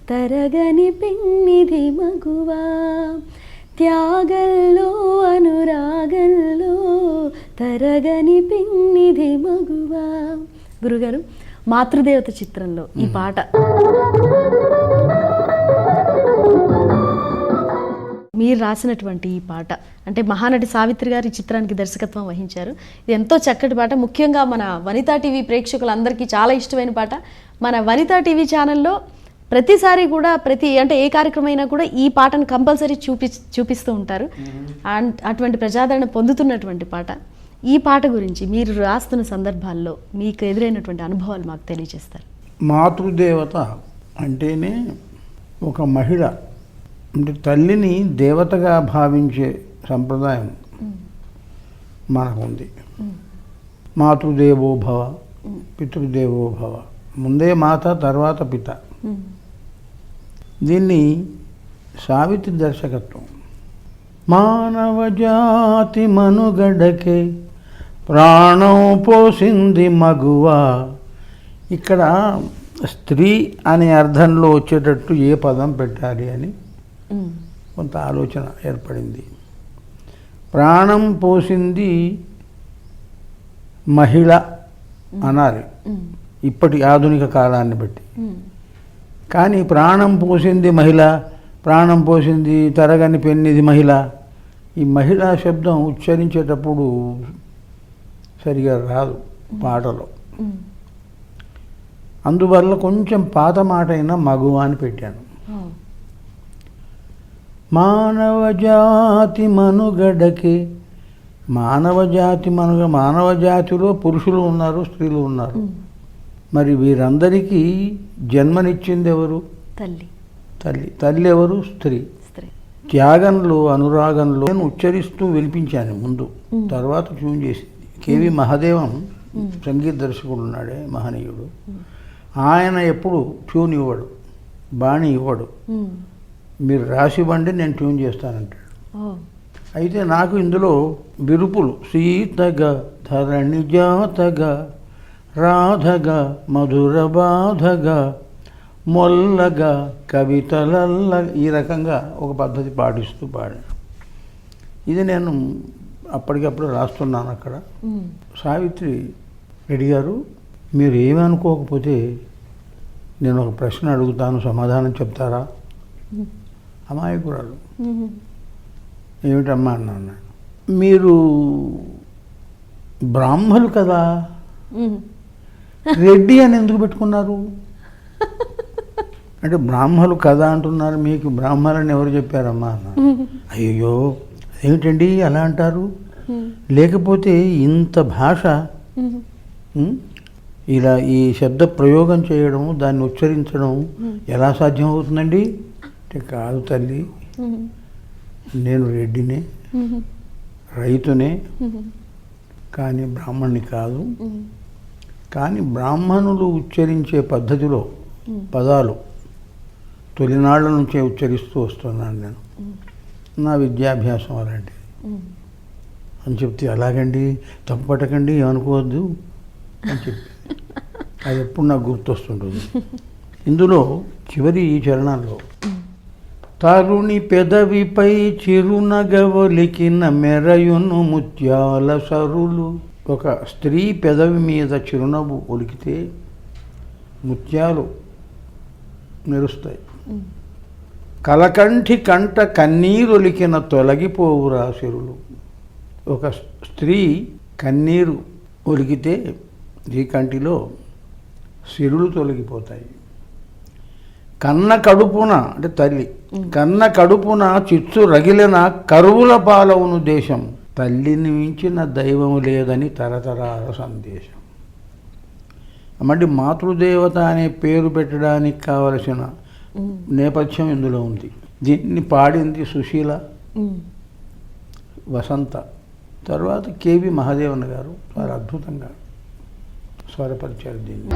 తరగని పెన్నిధి మగువా, త్యాగంలో అనురాగంలో తరగని పెన్నిధి మగువా. గురుగారు, మాతృదేవత చిత్రంలో ఈ పాట మీరు రాసినటువంటి ఈ పాట, అంటే మహానటి సావిత్రి గారి చిత్రానికి దర్శకత్వం వహించారు. ఇది ఎంతో చక్కటి పాట. ముఖ్యంగా మన వనితా టీవీ ప్రేక్షకులందరికీ చాలా ఇష్టమైన పాట. మన వనితా టీవీ ఛానల్లో ప్రతిసారి కూడా అంటే ఏ కార్యక్రమం అయినా కూడా ఈ పాటను కంపల్సరీ చూపిస్తూ ఉంటారు. అటువంటి ప్రజాదరణ పొందుతున్నటువంటి పాట. ఈ పాట గురించి మీరు రాస్తున్న సందర్భాల్లో మీకు ఎదురైనటువంటి అనుభవాలు మాకు తెలియజేస్తారు. మాతృదేవత అంటేనే ఒక మహిళ, అంటే తల్లిని దేవతగా భావించే సంప్రదాయం మనకుంది. మాతృదేవో భవ, పితృదేవో భవ. ముందే మాత, తర్వాత పిత. దీన్ని సావిత్రి దర్శకత్వం. మానవ జాతి మనుగడకే ప్రాణం పోసింది మగువా. ఇక్కడ స్త్రీ అనే అర్థంలో వచ్చేటట్టు ఏ పదం పెట్టాలి అని కొంత ఆలోచన ఏర్పడింది. ప్రాణం పోసింది మహిళ అనాలి ఇప్పటి ఆధునిక కాలాన్ని బట్టి. కానీ ప్రాణం పోసింది మహిళ, ప్రాణం పోసింది తరగని పెన్నిది మహిళ, ఈ మహిళా శబ్దం ఉచ్చరించేటప్పుడు సరిగా రాదు పాటలో. అందువల్ల కొంచెం పాత మాట అయినా మగువ అని పెట్టాను. మానవ జాతి మనుగడకి, మానవ జాతిలో పురుషులు ఉన్నారు, స్త్రీలు ఉన్నారు. మరి వీరందరికీ జన్మనిచ్చింది ఎవరు? తల్లి. తల్లి ఎవరు? స్త్రీ. త్యాగంలో అనురాగంలో నేను ఉచ్చరిస్తూ వినిపించాను ముందు, తర్వాత ట్యూన్ చేసింది. కేవి మహాదేవం సంగీత దర్శకుడు ఉన్నాడే, మహనీయుడు. ఆయన ఎప్పుడు ట్యూన్ ఇవ్వడు, బాణి ఇవ్వడు. మీరు రాసివ్వండి, నేను ట్యూన్ చేస్తానంటాడు. అయితే నాకు ఇందులో విరుపులు సీతగా ధరణి జాతగా రాధగా మధుర బాధగా మొల్లగా కవితలల్ల, ఈ రకంగా ఒక పద్ధతి పాటిస్తూ పాడాను. ఇది నేను అప్పటికప్పుడు రాస్తున్నాను అక్కడ. సావిత్రి రెడ్డి గారు, మీరు ఏమనుకోకపోతే నేను ఒక ప్రశ్న అడుగుతాను, సమాధానం చెప్తారా? అమాయకురాలు. ఏమిటమ్మా అన్నాను. మీరు బ్రాహ్మలు కదా, రెడ్డి అని ఎందుకు పెట్టుకున్నారు? అంటే బ్రాహ్మలు కదా అంటున్నారు, మీకు బ్రాహ్మణులని ఎవరు చెప్పారమ్మా అన్నాను. అయ్యో ఏమిటండి అలా అంటారు? లేకపోతే ఇంత భాష ఇలా ఈ శబ్ద ప్రయోగం చేయడం, దాన్ని ఉచ్చరించడం ఎలా సాధ్యం అవుతుందండి? అంటే కాదు తల్లి, నేను రెడ్డినే, రైతునే, కానీ బ్రాహ్మణ్ణి కాదు. కానీ బ్రాహ్మణులు ఉచ్చరించే పద్ధతిలో పదాలు తొలినాళ్ల నుంచే ఉచ్చరిస్తూ వస్తున్నాను నేను. నా విద్యాభ్యాసం అలాంటిది అని చెప్తే, అలాగండి తప్పటకండి ఏమనుకోవద్దు అని చెప్పి అది ఎప్పుడు నాకు గుర్తొస్తుంటుంది. ఇందులో చివరి ఈ చరణాల్లో తరుణి పెదవిపై చిరునగవలికిన మెరయును ముత్యాల సరులు. ఒక స్త్రీ పెదవి మీద చిరునవ్వు ఒలికితే ముత్యాలు మెరుస్తాయి. కలకంఠి కంట కన్నీరొలికిన తొలగిపోవురా సిరులు. ఒక స్త్రీ కన్నీరు ఒలికితే ఈ కంటిలో సిరులు తొలగిపోతాయి. కన్న కడుపున, అంటే తల్లి కన్న కడుపున చిచ్చు రగిలిన కరువుల పాలవును దేశం, తల్లిని మించిన దైవము లేదని తరతరాల సందేశం. అంటే మాతృదేవత అనే పేరు పెట్టడానికి కావలసిన నేపథ్యం ఇందులో ఉంది. దీన్ని పాడింది సుశీల, వసంత, తర్వాత కేవి మహాదేవన్ గారు చాలా అద్భుతంగా స్వరపరిచారు దీన్ని.